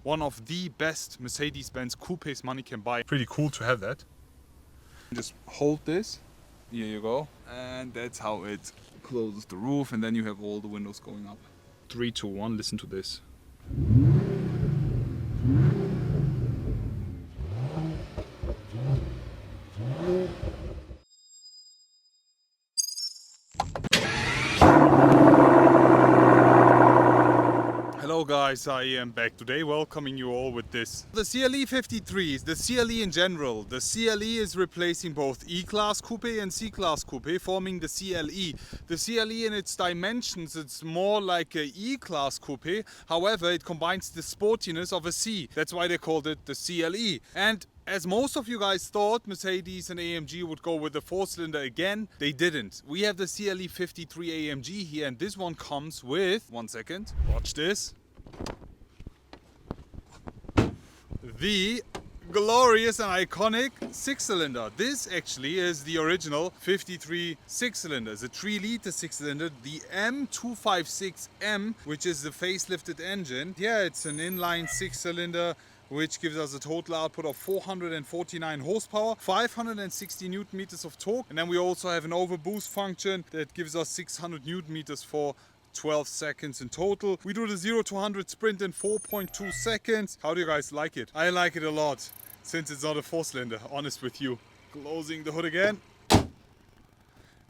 one of the best Mercedes-Benz coupes money can buy. Pretty cool to have that. Just hold this, here you go, and that's how it closes the roof, and then you have all the windows going up. 3, 2, 1, listen to this. Hello guys, I am back today welcoming you all with this. The CLE53, the CLE in general. The CLE is replacing both E-Class Coupe and C-Class Coupe, forming the CLE. The CLE in its dimensions, it's more like a E-Class Coupe. However, it combines the sportiness of a C. That's why they called it the CLE. And as most of you guys thought Mercedes and AMG would go with the 4-cylinder again, they didn't. We have the CLE53 AMG here, and this one comes with, one second, watch this, the glorious and iconic 6-cylinder. This actually is the original 53 6-cylinder. It's a 3-liter 6-cylinder, the M256M, which is the facelifted engine. Yeah, it's an inline 6-cylinder, which gives us a total output of 449 horsepower, 560 newton meters of torque, and then we also have an overboost function that gives us 600 newton meters for 12 seconds in total. We do the 0 to 100 sprint in 4.2 seconds. How do you guys like it? I like it a lot, since it's not a 4-cylinder, honest with you. Closing the hood again.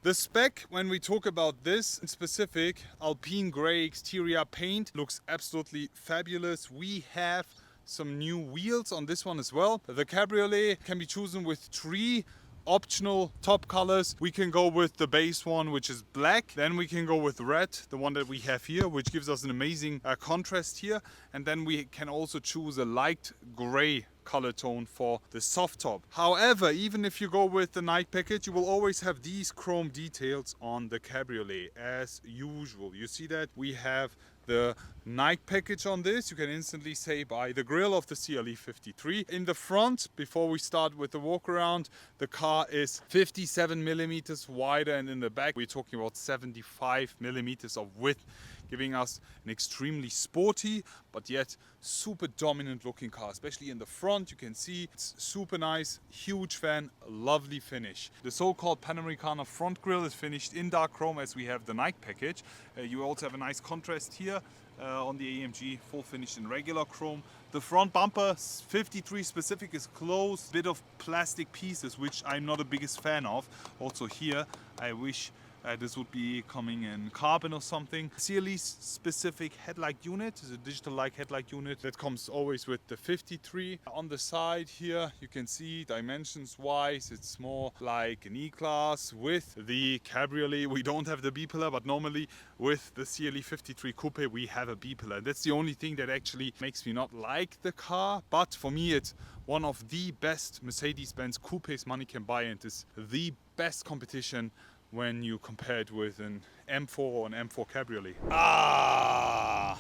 The spec, when we talk about this in specific, Alpine grey exterior paint looks absolutely fabulous. We have some new wheels on this one as well. The Cabriolet can be chosen with 3 optional top colors. We can go with the base one, which is black. Then we can go with red, the one that we have here, which gives us an amazing contrast here. And then we can also choose a light gray color tone for the soft top. However, even if you go with the night package, you will always have these chrome details on the Cabriolet as usual. You see that we have the night package on this. You can instantly say by the grille of the CLE53. In the front, before we start with the walk around, the car is 57 millimeters wider, and in the back we're talking about 75 millimeters of width, giving us an extremely sporty but yet super dominant looking car. Especially in the front, you can see it's super nice, huge fan, lovely finish. The so-called Panamericana front grille is finished in dark chrome as we have the night package. You also have a nice contrast here on the AMG, full finish in regular chrome. The front bumper 53 specific is closed, bit of plastic pieces, which I'm not the biggest fan of. Also here, I wish this would be coming in carbon or something. CLE specific headlight unit is a digital like headlight unit that comes always with the 53. On the side here you can see dimensions wise it's more like an E-Class. With the Cabriolet we don't have the B-pillar, but normally with the CLE53 Coupe we have a B-pillar. That's the only thing that actually makes me not like the car, but for me it's one of the best Mercedes-Benz coupes money can buy, and is the best competition when you compare it with an M4 or an M4 Cabriolet. I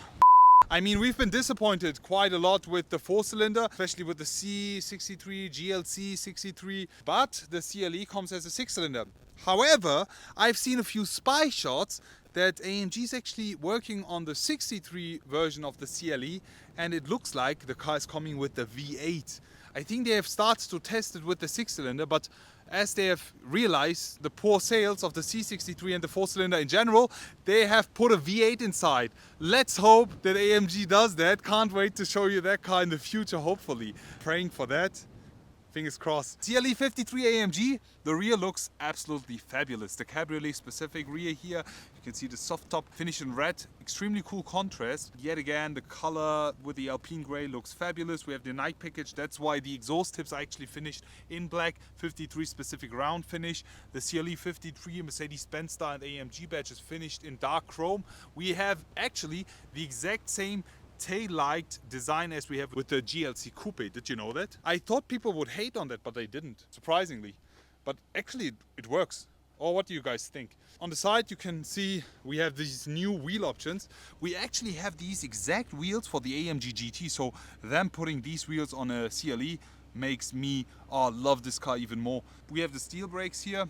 mean, we've been disappointed quite a lot with the 4-cylinder, especially with the C63, GLC 63, but the CLE comes as a 6-cylinder. However, I've seen a few spy shots that AMG is actually working on the 63 version of the CLE, and it looks like the car is coming with the V8. I think they have started to test it with the 6-cylinder, but as they have realized the poor sales of the C63 and the 4-cylinder in general, they have put a V8 inside. Let's hope that AMG does that. Can't wait to show you that car in the future, hopefully. Praying for that. Fingers crossed. CLE53 AMG, the rear looks absolutely fabulous. The Cabriolet specific rear here, you can see the soft top finish in red, extremely cool contrast. Yet again, the color with the Alpine grey looks fabulous. We have the night package, that's why the exhaust tips are actually finished in black, 53 specific round finish. The CLE53 Mercedes-Benz style and AMG badge is finished in dark chrome. We have actually the exact same tail-light design as we have with the GLC Coupe. Did you know that? I thought people would hate on that, but they didn't, surprisingly. But actually it works. Or what do you guys think? On the side you can see we have these new wheel options. We actually have these exact wheels for the AMG GT, so them putting these wheels on a CLE makes me love this car even more. We have the steel brakes here,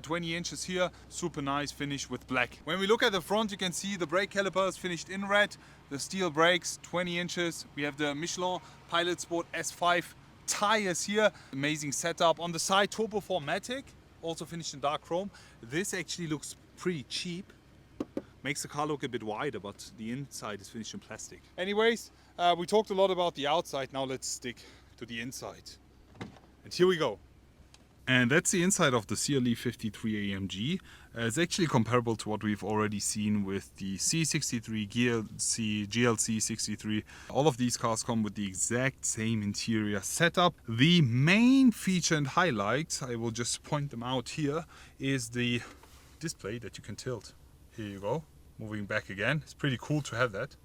20 inches here, super nice finish with black. When we look at the front, you can see the brake caliper is finished in red, the steel brakes, 20 inches. We have the Michelin Pilot Sport S5 tires here. Amazing setup. On the side, Turbo 4matic, also finished in dark chrome. This actually looks pretty cheap. Makes the car look a bit wider, but the inside is finished in plastic. Anyways, we talked a lot about the outside. Now let's stick to the inside. And here we go. And that's the inside of the CLE53 AMG. It's actually comparable to what we've already seen with the C63, GLC 63. All of these cars come with the exact same interior setup. The main feature and highlight, I will just point them out here, is the display that you can tilt. Here you go, moving back again. It's pretty cool to have that.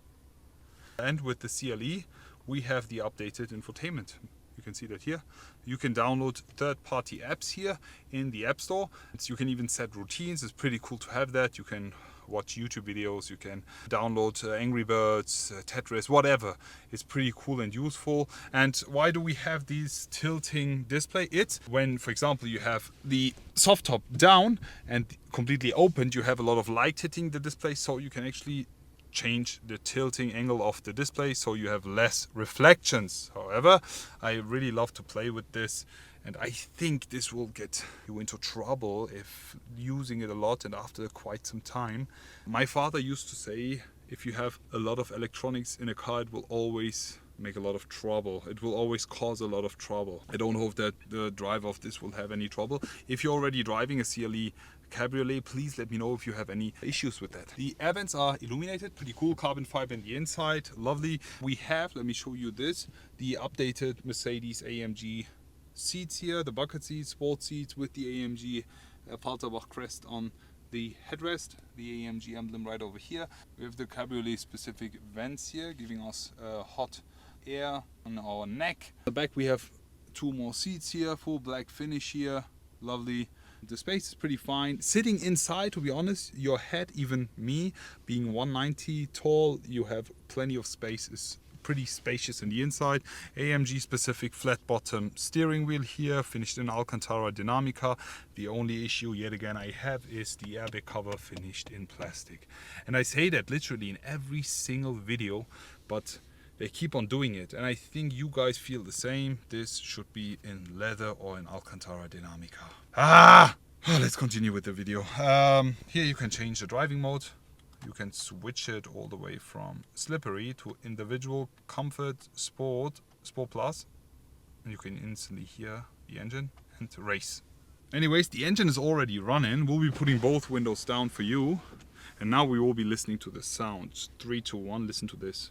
And with the CLE, we have the updated infotainment. You can see that here. You can download third-party apps here in the App Store. You can even set routines. It's pretty cool to have that. You can watch YouTube videos. You can download Angry Birds, Tetris, whatever. It's pretty cool and useful. And why do we have these tilting display? It's when, for example, you have the soft top down and completely opened, you have a lot of light hitting the display, so you can actually change the tilting angle of the display so you have less reflections. However, I really love to play with this, and I think this will get you into trouble if using it a lot and after quite some time. My father used to say, if you have a lot of electronics in a car, it will always make a lot of trouble. It will always cause a lot of trouble. I don't hope that the driver of this will have any trouble. If you're already driving a CLE Cabriolet, please let me know if you have any issues with that. The air vents are illuminated, pretty cool, carbon fiber in the inside, lovely. We have, let me show you this, the updated Mercedes-AMG seats here, the bucket seats, sport seats with the AMG Affalterbach crest on the headrest, the AMG emblem right over here. We have the Cabriolet-specific vents here, giving us hot air on our neck. On the back we have two more seats here, full black finish here, lovely. The space is pretty fine. Sitting inside, to be honest, your head, even me, being 190 tall, you have plenty of space. It's pretty spacious in the inside. AMG-specific flat bottom steering wheel here, finished in Alcantara Dinamica. The only issue, yet again, I have is the airbag cover finished in plastic. And I say that literally in every single video, but they keep on doing it. And I think you guys feel the same. This should be in leather or in Alcantara Dinamica. Let's continue with the video. Here you can change the driving mode. You can switch it all the way from slippery to individual, comfort, sport plus. And you can instantly hear the engine and race. Anyways, the engine is already running. We'll be putting both windows down for you. And now we will be listening to the sound. 3, 2, 1, listen to this.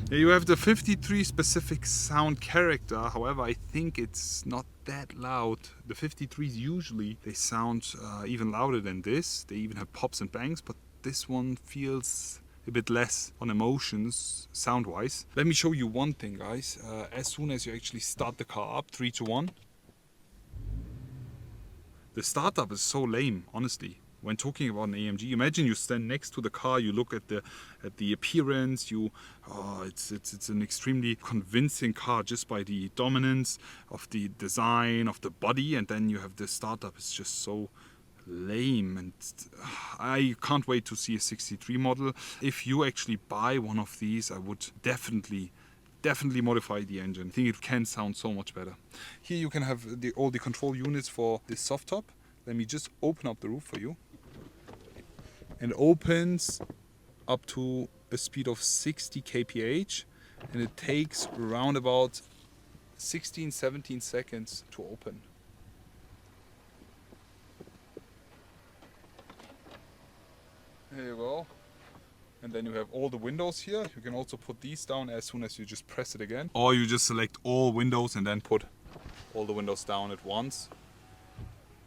You have the 53 specific sound character. However, I think it's not that loud. The 53s usually, they sound even louder than this. They even have pops and bangs, but this one feels a bit less on emotions sound wise. Let me show you one thing, guys. As soon as you actually start the car up, 3 to 1, the startup is so lame, honestly. When talking about an AMG, imagine you stand next to the car, you look at the appearance, it's an extremely convincing car just by the dominance of the design of the body, and then you have the startup. It's just so lame, and I can't wait to see a 63 model. If you actually buy one of these, I would definitely modify the engine. I think it can sound so much better. Here you can have all the control units for this soft top. Let me just open up the roof for you. And opens up to a speed of 60 kph, and it takes around about 16-17 seconds to open. There you go. And then you have all the windows here. You can also put these down as soon as you just press it again. Or you just select all windows and then put all the windows down at once.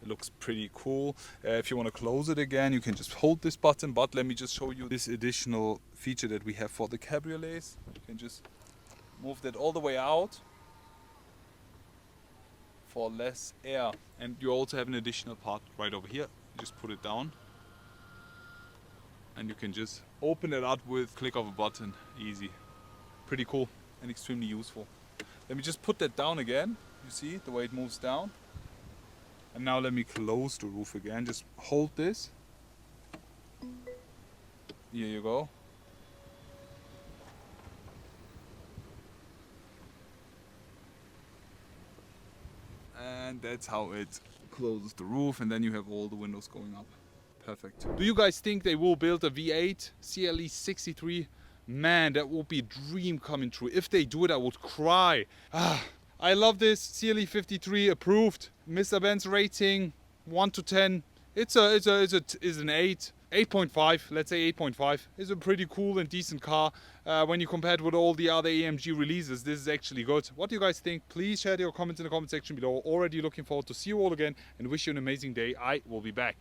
It looks pretty cool. If you want to close it again, you can just hold this button. But let me just show you this additional feature that we have for the Cabriolets. You can just move that all the way out for less air. And you also have an additional part right over here. You just put it down. and you can just open it up with click of a button. Easy. Pretty cool and extremely useful. Let me just put that down again. You see the way it moves down. And now let me close the roof again. Just hold this. Here you go. And that's how it closes the roof, and then you have all the windows going up. Perfect. Do you guys think they will build a V8 CLE63? Man, that would be a dream coming true. If they do it, I would cry. I love this. CLE53 approved. Mr. Benz rating 1 to 10. It's an 8. 8.5, let's say 8.5. It's a pretty cool and decent car. When you compare it with all the other AMG releases, this is actually good. What do you guys think? Please share your comments in the comment section below. Already looking forward to see you all again and wish you an amazing day. I will be back.